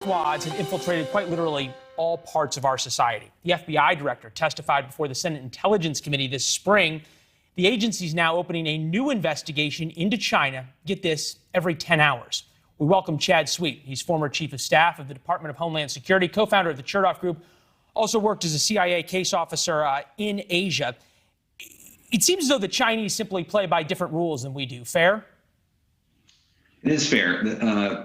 Squads have infiltrated quite literally all parts of our society. The FBI director testified before the Senate Intelligence Committee this spring. The agency is now opening a new investigation into China. Get this, every 10 hours. We welcome Chad Sweet. He's former chief of staff of the Department of Homeland Security, co-founder of the Chertoff Group, also worked as a CIA case officer in Asia. It seems as though the Chinese simply play by different rules than we do. Fair? It is fair.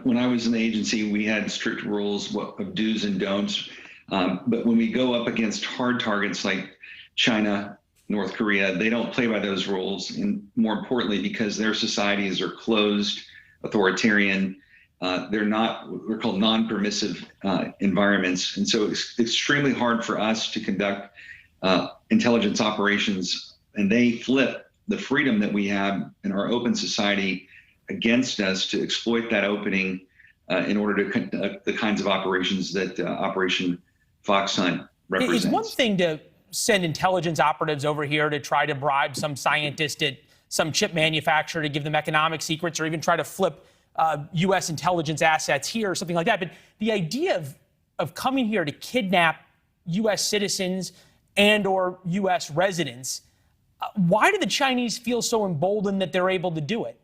When I was in the agency, we had strict rules of do's and don'ts. But when we go up against hard targets like China, North Korea, they don't play by those rules. And more importantly, because their societies are closed, authoritarian, we're called non-permissive environments. And so it's extremely hard for us to conduct intelligence operations. And they flip the freedom that we have in our open society against us to exploit that opening in order to conduct the kinds of operations that Operation Fox Hunt represents. It's one thing to send intelligence operatives over here to try to bribe some scientist at some chip manufacturer to give them economic secrets, or even try to flip U.S. intelligence assets here or something like that. But the idea of coming here to kidnap U.S. citizens and or U.S. residents, why do the Chinese feel so emboldened that they're able to do it?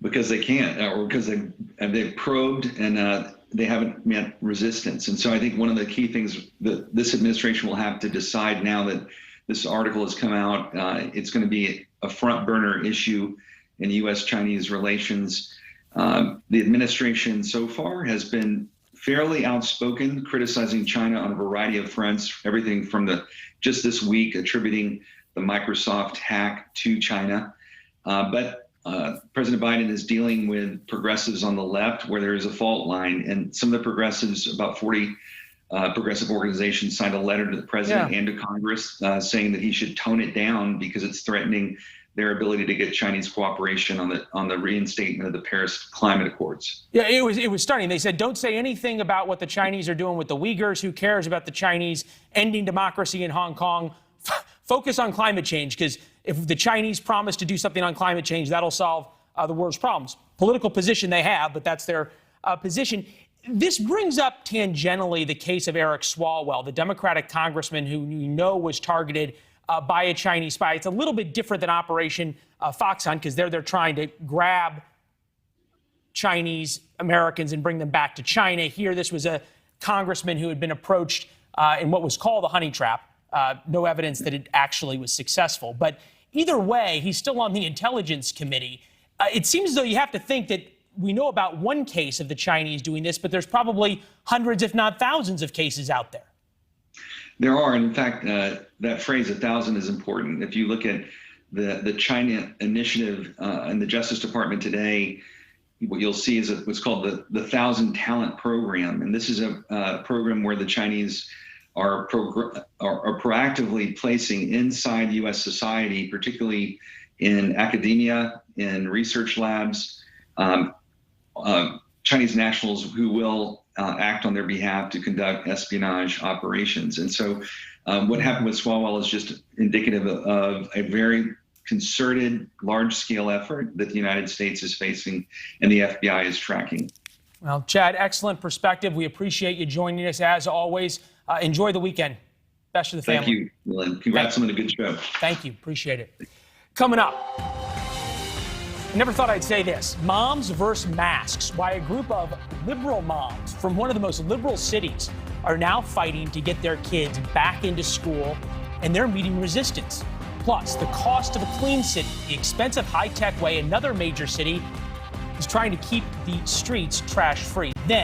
Because they can't, or because they've probed and they haven't met resistance. And so I think one of the key things that this administration will have to decide now that this article has come out, it's going to be a front burner issue in U.S.-Chinese relations. The administration so far has been fairly outspoken, criticizing China on a variety of fronts, everything from just this week attributing the Microsoft hack to China. But President Biden is dealing with progressives on the left where there is a fault line, and some of the progressives, about 40 progressive organizations, signed a letter to the president and to Congress saying that he should tone it down because it's threatening their ability to get Chinese cooperation on the reinstatement of the Paris Climate Accords. Yeah, it was stunning. They said, don't say anything about what the Chinese are doing with the Uyghurs. Who cares about the Chinese ending democracy in Hong Kong? Focus on climate change, because if the Chinese promise to do something on climate change, that'll solve the world's problems. Political position they have, but that's their position. This brings up tangentially the case of Eric Swalwell, the Democratic congressman who you know was targeted by a Chinese spy. It's a little bit different than Operation Fox Hunt, because they're trying to grab Chinese Americans and bring them back to China. Here, this was a congressman who had been approached in what was called a honey trap. No evidence that it actually was successful. But either way, he's still on the Intelligence Committee. It seems as though you have to think that we know about one case of the Chinese doing this, but there's probably hundreds, if not thousands, of cases out there. There are. And in fact, that phrase 1,000 is important. If you look at the China initiative in the Justice Department today, what you'll see is what's called the 1,000 Talent Program. And this is a program where the Chinese are proactively placing inside U.S. society, particularly in academia, in research labs, Chinese nationals who will act on their behalf to conduct espionage operations. And so what happened with Swalwell is just indicative of a very concerted, large-scale effort that the United States is facing and the FBI is tracking. Well, Chad, excellent perspective. We appreciate you joining us as always. Enjoy the weekend. Best to the family. Thank you, Will. Congrats on a good show. Thank you. Appreciate it. Coming up, I never thought I'd say this. Moms versus masks. Why a group of liberal moms from one of the most liberal cities are now fighting to get their kids back into school, and they're meeting resistance. Plus, the cost of a clean city, the expensive high-tech way another major city is trying to keep the streets trash-free. Then